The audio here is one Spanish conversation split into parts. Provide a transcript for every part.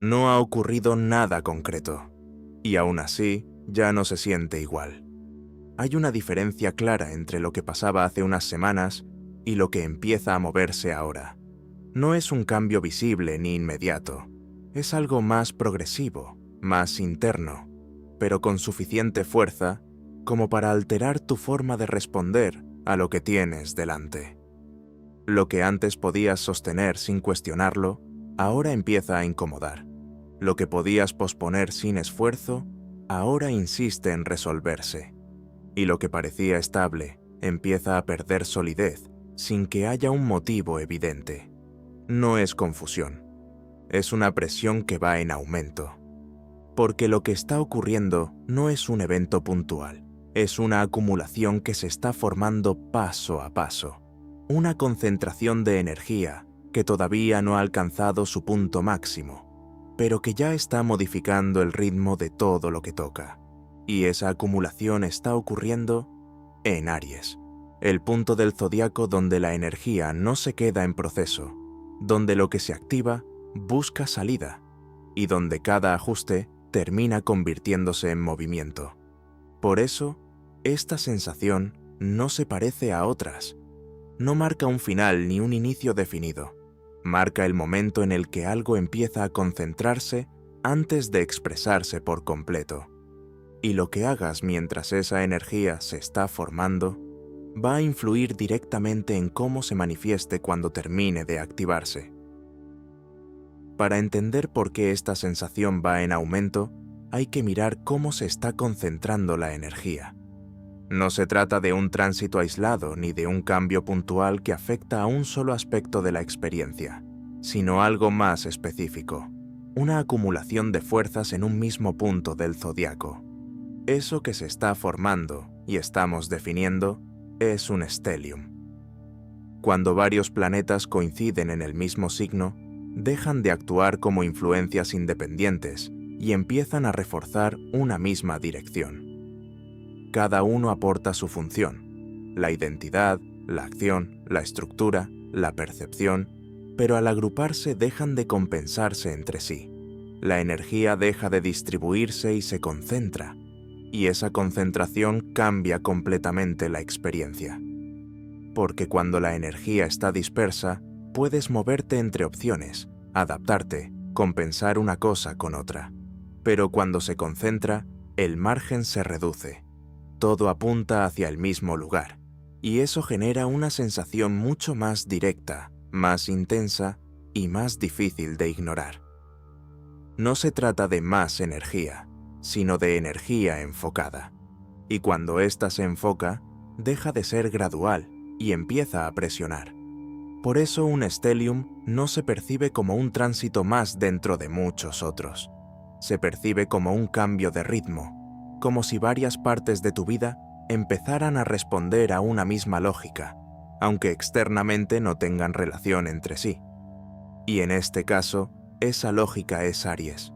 No ha ocurrido nada concreto, y aún así ya no se siente igual. Hay una diferencia clara entre lo que pasaba hace unas semanas y lo que empieza a moverse ahora. No es un cambio visible ni inmediato, es algo más progresivo, más interno, pero con suficiente fuerza como para alterar tu forma de responder a lo que tienes delante. Lo que antes podías sostener sin cuestionarlo, ahora empieza a incomodar. Lo que podías posponer sin esfuerzo, ahora insiste en resolverse. Y lo que parecía estable empieza a perder solidez sin que haya un motivo evidente. No es confusión, es una presión que va en aumento. Porque lo que está ocurriendo no es un evento puntual, es una acumulación que se está formando paso a paso. Una concentración de energía que todavía no ha alcanzado su punto máximo, pero que ya está modificando el ritmo de todo lo que toca. Y esa acumulación está ocurriendo en Aries, el punto del zodiaco donde la energía no se queda en proceso, donde lo que se activa busca salida y donde cada ajuste termina convirtiéndose en movimiento. Por eso, esta sensación no se parece a otras. No marca un final ni un inicio definido. Marca el momento en el que algo empieza a concentrarse antes de expresarse por completo. Y lo que hagas mientras esa energía se está formando va a influir directamente en cómo se manifieste cuando termine de activarse. Para entender por qué esta sensación va en aumento, hay que mirar cómo se está concentrando la energía. No se trata de un tránsito aislado ni de un cambio puntual que afecta a un solo aspecto de la experiencia, sino algo más específico, una acumulación de fuerzas en un mismo punto del zodiaco. Eso que se está formando y estamos definiendo es un stellium. Cuando varios planetas coinciden en el mismo signo, dejan de actuar como influencias independientes y empiezan a reforzar una misma dirección. Cada uno aporta su función, la identidad, la acción, la estructura, la percepción, pero al agruparse dejan de compensarse entre sí. La energía deja de distribuirse y se concentra, y esa concentración cambia completamente la experiencia. Porque cuando la energía está dispersa, puedes moverte entre opciones, adaptarte, compensar una cosa con otra. Pero cuando se concentra, el margen se reduce. Todo apunta hacia el mismo lugar, y eso genera una sensación mucho más directa, más intensa y más difícil de ignorar. No se trata de más energía, sino de energía enfocada. Y cuando ésta se enfoca, deja de ser gradual y empieza a presionar. Por eso un stellium no se percibe como un tránsito más dentro de muchos otros. Se percibe como un cambio de ritmo, como si varias partes de tu vida empezaran a responder a una misma lógica, aunque externamente no tengan relación entre sí. Y en este caso, esa lógica es Aries,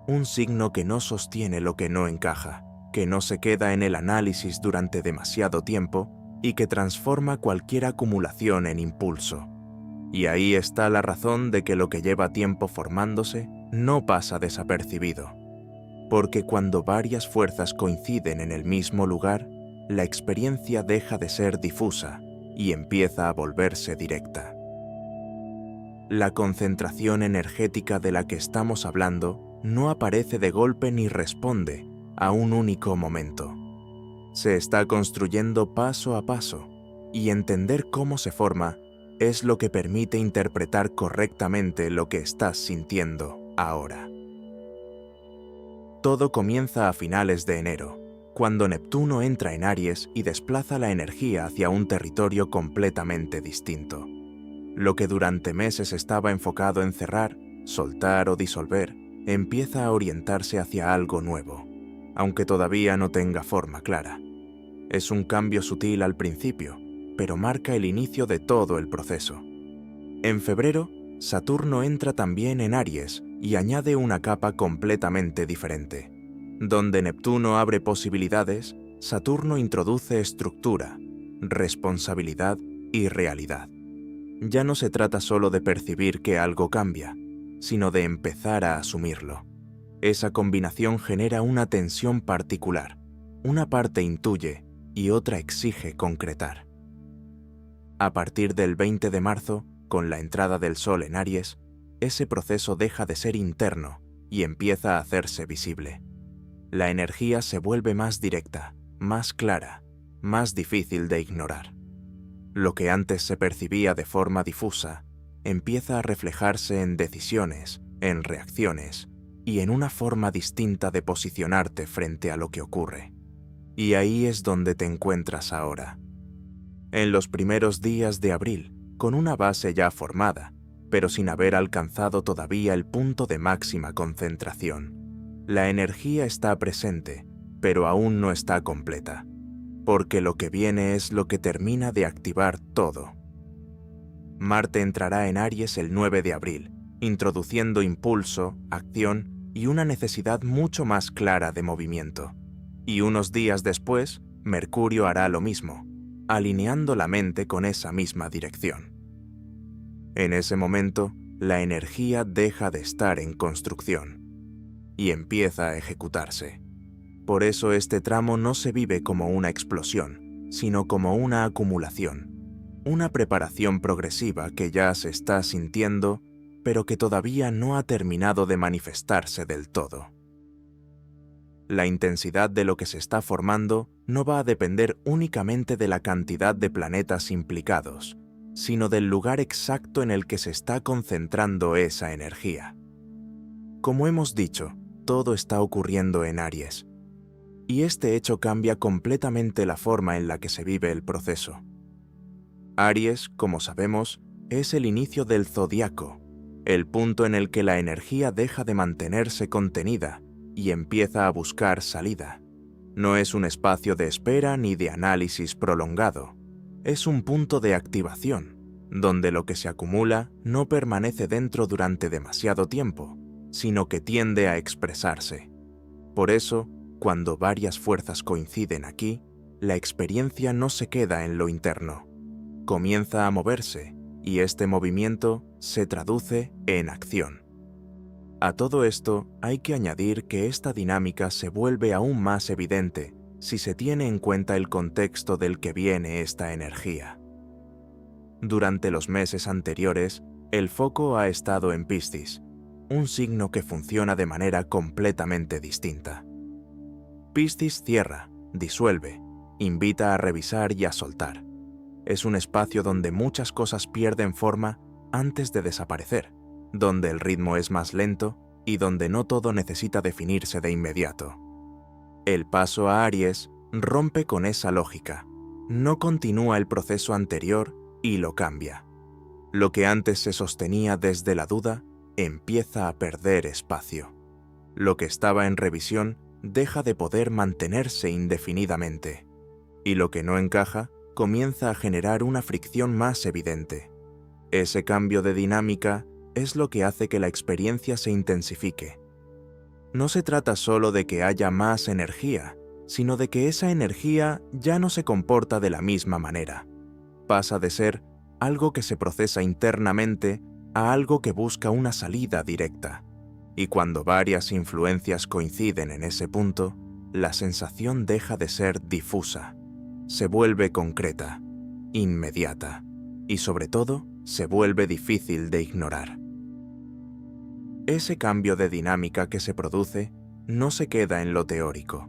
un signo que no sostiene lo que no encaja, que no se queda en el análisis durante demasiado tiempo y que transforma cualquier acumulación en impulso. Y ahí está la razón de que lo que lleva tiempo formándose no pasa desapercibido. Porque cuando varias fuerzas coinciden en el mismo lugar, la experiencia deja de ser difusa y empieza a volverse directa. La concentración energética de la que estamos hablando no aparece de golpe ni responde a un único momento. Se está construyendo paso a paso, y entender cómo se forma es lo que permite interpretar correctamente lo que estás sintiendo ahora. Todo comienza a finales de enero, cuando Neptuno entra en Aries y desplaza la energía hacia un territorio completamente distinto. Lo que durante meses estaba enfocado en cerrar, soltar o disolver, empieza a orientarse hacia algo nuevo, aunque todavía no tenga forma clara. Es un cambio sutil al principio, pero marca el inicio de todo el proceso. En febrero, Saturno entra también en Aries y añade una capa completamente diferente. Donde Neptuno abre posibilidades, Saturno introduce estructura, responsabilidad y realidad. Ya no se trata solo de percibir que algo cambia, sino de empezar a asumirlo. Esa combinación genera una tensión particular. Una parte intuye y otra exige concretar. A partir del 20 de marzo, con la entrada del Sol en Aries, ese proceso deja de ser interno y empieza a hacerse visible. La energía se vuelve más directa, más clara, más difícil de ignorar. Lo que antes se percibía de forma difusa empieza a reflejarse en decisiones, en reacciones y en una forma distinta de posicionarte frente a lo que ocurre. Y ahí es donde te encuentras ahora. En los primeros días de abril, con una base ya formada, pero sin haber alcanzado todavía el punto de máxima concentración. La energía está presente, pero aún no está completa, porque lo que viene es lo que termina de activar todo. Marte entrará en Aries el 9 de abril, introduciendo impulso, acción y una necesidad mucho más clara de movimiento. Y unos días después, Mercurio hará lo mismo, alineando la mente con esa misma dirección. En ese momento, la energía deja de estar en construcción y empieza a ejecutarse. Por eso este tramo no se vive como una explosión, sino como una acumulación, una preparación progresiva que ya se está sintiendo, pero que todavía no ha terminado de manifestarse del todo. La intensidad de lo que se está formando no va a depender únicamente de la cantidad de planetas implicados, sino del lugar exacto en el que se está concentrando esa energía. Como hemos dicho, todo está ocurriendo en Aries, y este hecho cambia completamente la forma en la que se vive el proceso. Aries, como sabemos, es el inicio del zodiaco, el punto en el que la energía deja de mantenerse contenida y empieza a buscar salida. No es un espacio de espera ni de análisis prolongado. Es un punto de activación, donde lo que se acumula no permanece dentro durante demasiado tiempo, sino que tiende a expresarse. Por eso, cuando varias fuerzas coinciden aquí, la experiencia no se queda en lo interno. Comienza a moverse, y este movimiento se traduce en acción. A todo esto hay que añadir que esta dinámica se vuelve aún más evidente si se tiene en cuenta el contexto del que viene esta energía. Durante los meses anteriores, el foco ha estado en Piscis, un signo que funciona de manera completamente distinta. Piscis cierra, disuelve, invita a revisar y a soltar. Es un espacio donde muchas cosas pierden forma antes de desaparecer, donde el ritmo es más lento y donde no todo necesita definirse de inmediato. El paso a Aries rompe con esa lógica, no continúa el proceso anterior y lo cambia. Lo que antes se sostenía desde la duda empieza a perder espacio. Lo que estaba en revisión deja de poder mantenerse indefinidamente, y lo que no encaja comienza a generar una fricción más evidente. Ese cambio de dinámica es lo que hace que la experiencia se intensifique. No se trata solo de que haya más energía, sino de que esa energía ya no se comporta de la misma manera. Pasa de ser algo que se procesa internamente a algo que busca una salida directa. Y cuando varias influencias coinciden en ese punto, la sensación deja de ser difusa. Se vuelve concreta, inmediata, y sobre todo, se vuelve difícil de ignorar. Ese cambio de dinámica que se produce no se queda en lo teórico.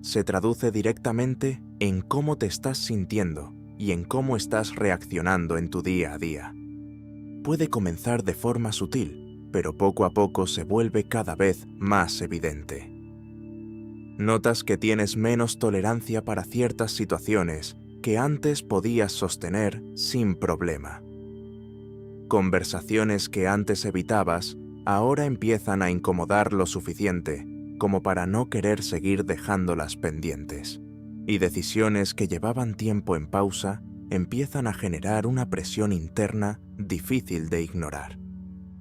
Se traduce directamente en cómo te estás sintiendo y en cómo estás reaccionando en tu día a día. Puede comenzar de forma sutil, pero poco a poco se vuelve cada vez más evidente. Notas que tienes menos tolerancia para ciertas situaciones que antes podías sostener sin problema. Conversaciones que antes evitabas ahora empiezan a incomodar lo suficiente como para no querer seguir dejándolas pendientes. Y decisiones que llevaban tiempo en pausa empiezan a generar una presión interna difícil de ignorar.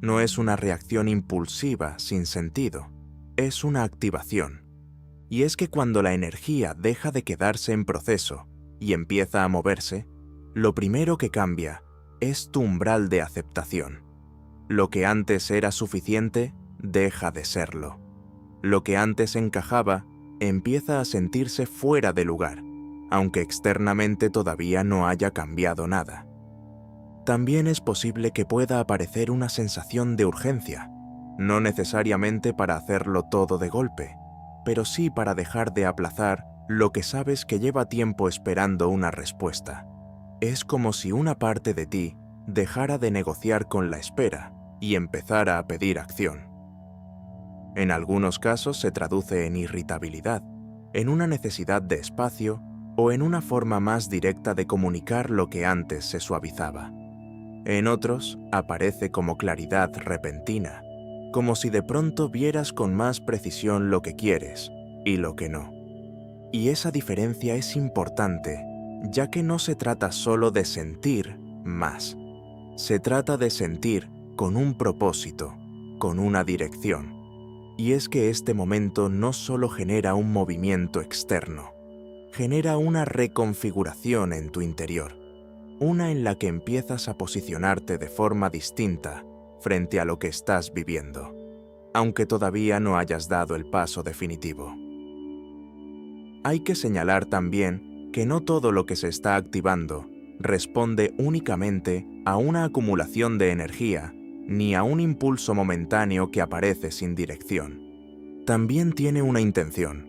No es una reacción impulsiva sin sentido, es una activación. Y es que cuando la energía deja de quedarse en proceso y empieza a moverse, lo primero que cambia es tu umbral de aceptación. Lo que antes era suficiente, deja de serlo. Lo que antes encajaba, empieza a sentirse fuera de lugar, aunque externamente todavía no haya cambiado nada. También es posible que pueda aparecer una sensación de urgencia, no necesariamente para hacerlo todo de golpe, pero sí para dejar de aplazar lo que sabes que lleva tiempo esperando una respuesta. Es como si una parte de ti dejara de negociar con la espera y empezara a pedir acción. En algunos casos se traduce en irritabilidad, en una necesidad de espacio o en una forma más directa de comunicar lo que antes se suavizaba. En otros aparece como claridad repentina, como si de pronto vieras con más precisión lo que quieres y lo que no. Y esa diferencia es importante, ya que no se trata solo de sentir más. Se trata de sentir con un propósito, con una dirección. Y es que este momento no solo genera un movimiento externo, genera una reconfiguración en tu interior, una en la que empiezas a posicionarte de forma distinta frente a lo que estás viviendo, aunque todavía no hayas dado el paso definitivo. Hay que señalar también que no todo lo que se está activando responde únicamente a una acumulación de energía ni a un impulso momentáneo que aparece sin dirección. También tiene una intención,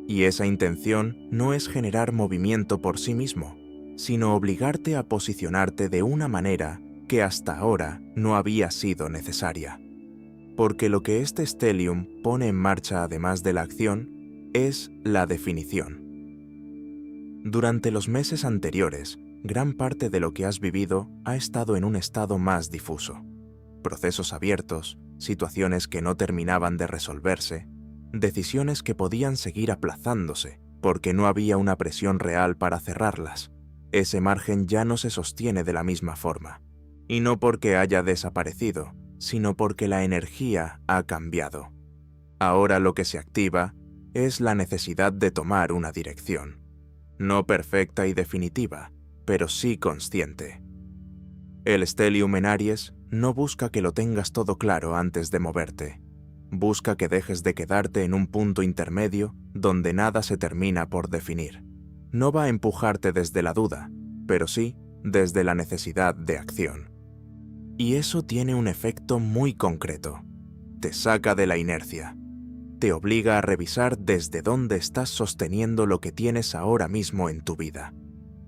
y esa intención no es generar movimiento por sí mismo, sino obligarte a posicionarte de una manera que hasta ahora no había sido necesaria. Porque lo que este stellium pone en marcha además de la acción es la definición. Durante los meses anteriores, gran parte de lo que has vivido ha estado en un estado más difuso. Procesos abiertos, situaciones que no terminaban de resolverse, decisiones que podían seguir aplazándose porque no había una presión real para cerrarlas. Ese margen ya no se sostiene de la misma forma. Y no porque haya desaparecido, sino porque la energía ha cambiado. Ahora lo que se activa es la necesidad de tomar una dirección. No perfecta y definitiva, pero sí consciente. El stellium en Aries no busca que lo tengas todo claro antes de moverte. Busca que dejes de quedarte en un punto intermedio donde nada se termina por definir. No va a empujarte desde la duda, pero sí desde la necesidad de acción. Y eso tiene un efecto muy concreto. Te saca de la inercia. Te obliga a revisar desde dónde estás sosteniendo lo que tienes ahora mismo en tu vida.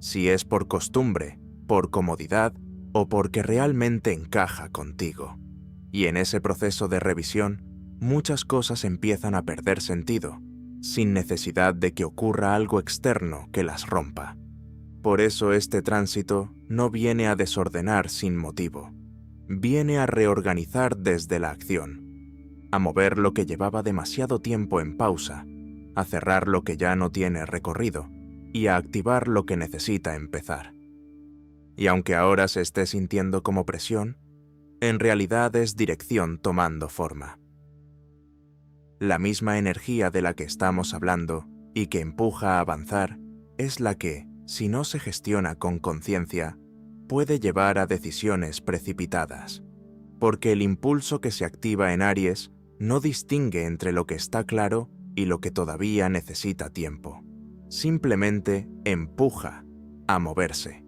Si es por costumbre, por comodidad o porque realmente encaja contigo. Y en ese proceso de revisión, muchas cosas empiezan a perder sentido, sin necesidad de que ocurra algo externo que las rompa. Por eso este tránsito no viene a desordenar sin motivo. Viene a reorganizar desde la acción, a mover lo que llevaba demasiado tiempo en pausa, a cerrar lo que ya no tiene recorrido y a activar lo que necesita empezar. Y aunque ahora se esté sintiendo como presión, en realidad es dirección tomando forma. La misma energía de la que estamos hablando y que empuja a avanzar es la que, si no se gestiona con conciencia, puede llevar a decisiones precipitadas, porque el impulso que se activa en Aries no distingue entre lo que está claro y lo que todavía necesita tiempo. Simplemente empuja a moverse.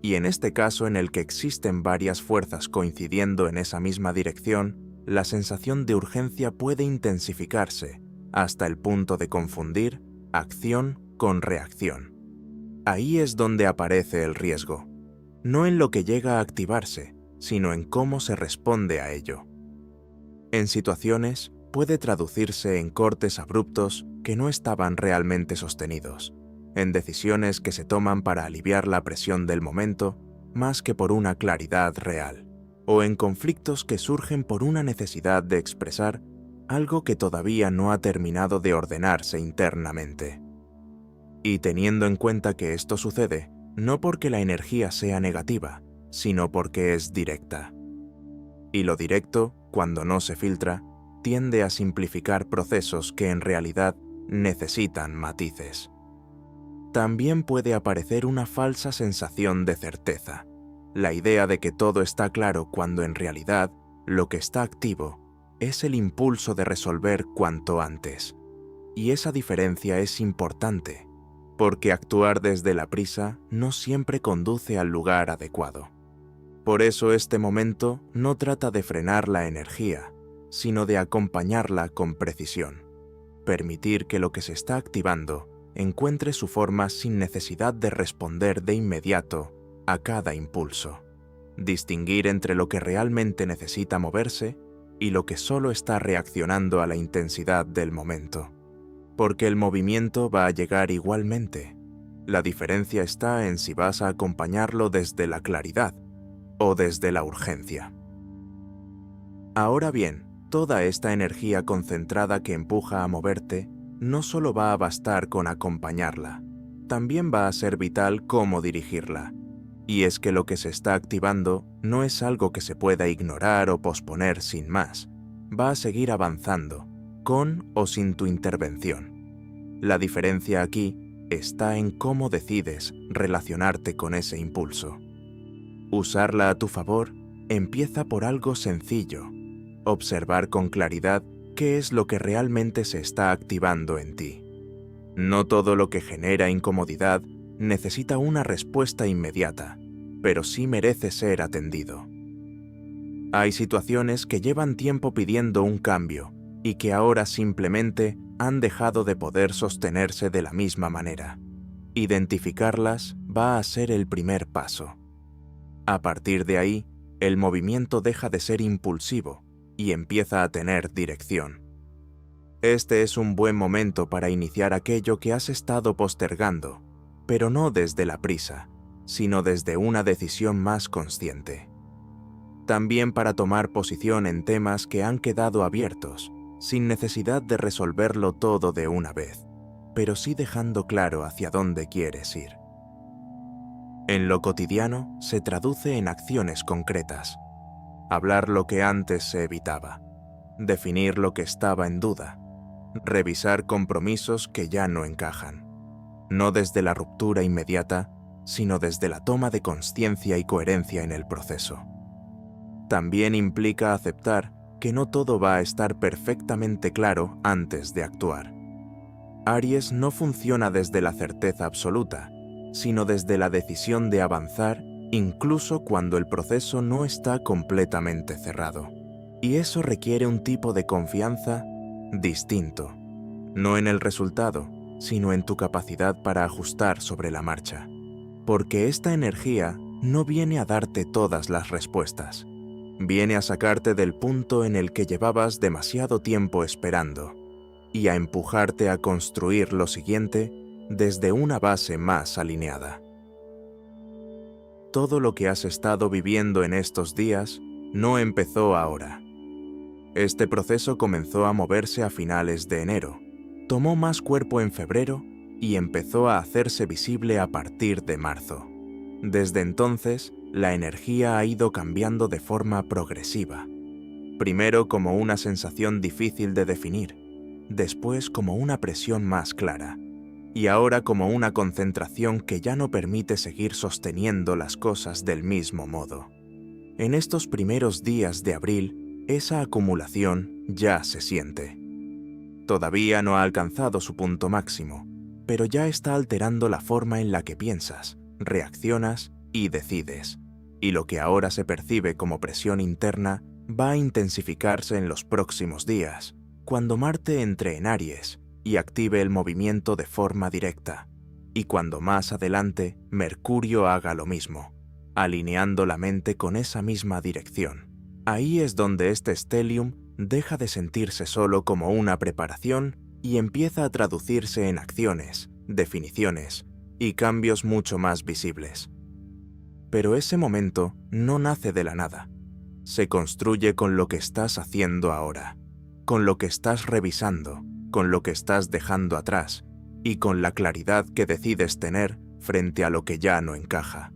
Y en este caso en el que existen varias fuerzas coincidiendo en esa misma dirección, la sensación de urgencia puede intensificarse hasta el punto de confundir acción con reacción. Ahí es donde aparece el riesgo, no en lo que llega a activarse, sino en cómo se responde a ello. En situaciones, puede traducirse en cortes abruptos que no estaban realmente sostenidos, en decisiones que se toman para aliviar la presión del momento más que por una claridad real, o en conflictos que surgen por una necesidad de expresar algo que todavía no ha terminado de ordenarse internamente. Y teniendo en cuenta que esto sucede, no porque la energía sea negativa, sino porque es directa. Y lo directo, cuando no se filtra, tiende a simplificar procesos que en realidad necesitan matices. También puede aparecer una falsa sensación de certeza, la idea de que todo está claro cuando en realidad Lo que está activo es el impulso de resolver cuanto antes. Y esa diferencia es importante, porque actuar desde la prisa no siempre conduce al lugar adecuado. Por eso este momento no trata de frenar la energía, sino de acompañarla con precisión. Permitir que lo que se está activando encuentre su forma sin necesidad de responder de inmediato a cada impulso. Distinguir entre lo que realmente necesita moverse y lo que solo está reaccionando a la intensidad del momento. Porque el movimiento va a llegar igualmente. La diferencia está en si vas a acompañarlo desde la claridad o desde la urgencia. Ahora bien, toda esta energía concentrada que empuja a moverte no solo va a bastar con acompañarla, también va a ser vital cómo dirigirla. Y es que lo que se está activando no es algo que se pueda ignorar o posponer sin más. Va a seguir avanzando, con o sin tu intervención. La diferencia aquí está en cómo decides relacionarte con ese impulso. Usarla a tu favor empieza por algo sencillo: observar con claridad qué es lo que realmente se está activando en ti. No todo lo que genera incomodidad necesita una respuesta inmediata, pero sí merece ser atendido. Hay situaciones que llevan tiempo pidiendo un cambio y que ahora simplemente han dejado de poder sostenerse de la misma manera. Identificarlas va a ser el primer paso. A partir de ahí, el movimiento deja de ser impulsivo y empieza a tener dirección. Este es un buen momento para iniciar aquello que has estado postergando, pero no desde la prisa, sino desde una decisión más consciente. También para tomar posición en temas que han quedado abiertos, sin necesidad de resolverlo todo de una vez, pero sí dejando claro hacia dónde quieres ir. En lo cotidiano se traduce en acciones concretas. Hablar lo que antes se evitaba, definir lo que estaba en duda, revisar compromisos que ya no encajan, no desde la ruptura inmediata, sino desde la toma de conciencia y coherencia en el proceso. También implica aceptar que no todo va a estar perfectamente claro antes de actuar. Aries no funciona desde la certeza absoluta, sino desde la decisión de avanzar incluso cuando el proceso no está completamente cerrado. Y eso requiere un tipo de confianza distinto, no en el resultado, sino en tu capacidad para ajustar sobre la marcha. Porque esta energía no viene a darte todas las respuestas, viene a sacarte del punto en el que llevabas demasiado tiempo esperando y a empujarte a construir lo siguiente desde una base más alineada. Todo lo que has estado viviendo en estos días no empezó ahora. Este proceso comenzó a moverse a finales de enero, tomó más cuerpo en febrero y empezó a hacerse visible a partir de marzo. Desde entonces, la energía ha ido cambiando de forma progresiva. Primero como una sensación difícil de definir, después como una presión más clara, y ahora como una concentración que ya no permite seguir sosteniendo las cosas del mismo modo. En estos primeros días de abril, esa acumulación ya se siente. Todavía no ha alcanzado su punto máximo, pero ya está alterando la forma en la que piensas, reaccionas y decides. Y lo que ahora se percibe como presión interna va a intensificarse en los próximos días, cuando Marte entre en Aries y active el movimiento de forma directa, y cuando más adelante Mercurio haga lo mismo, alineando la mente con esa misma dirección. Ahí es donde este stellium deja de sentirse solo como una preparación y empieza a traducirse en acciones, definiciones y cambios mucho más visibles. Pero ese momento no nace de la nada. Se construye con lo que estás haciendo ahora, con lo que estás revisando, con lo que estás dejando atrás y con la claridad que decides tener frente a lo que ya no encaja.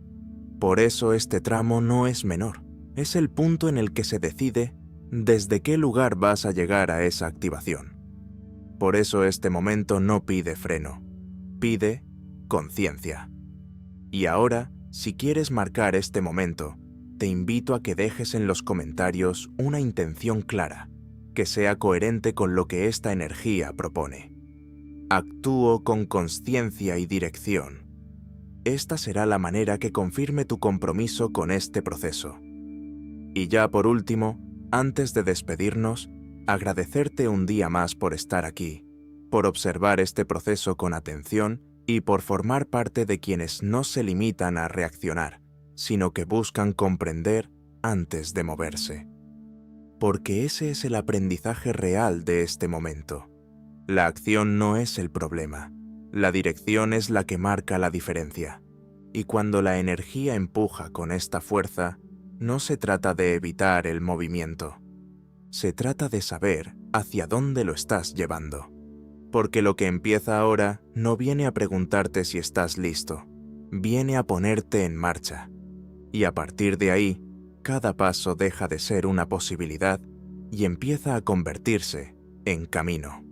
Por eso este tramo no es menor, es el punto en el que se decide desde qué lugar vas a llegar a esa activación. Por eso este momento no pide freno, pide conciencia. Y ahora, si quieres marcar este momento, te invito a que dejes en los comentarios una intención clara, que sea coherente con lo que esta energía propone. Actúo con consciencia y dirección. Esta será la manera que confirme tu compromiso con este proceso. Y ya por último, antes de despedirnos, agradecerte un día más por estar aquí, por observar este proceso con atención y por formar parte de quienes no se limitan a reaccionar, sino que buscan comprender antes de moverse. Porque ese es el aprendizaje real de este momento. La acción no es el problema, la dirección es la que marca la diferencia. Y cuando la energía empuja con esta fuerza, no se trata de evitar el movimiento. Se trata de saber hacia dónde lo estás llevando. Porque lo que empieza ahora no viene a preguntarte si estás listo, viene a ponerte en marcha. Y a partir de ahí, cada paso deja de ser una posibilidad y empieza a convertirse en camino.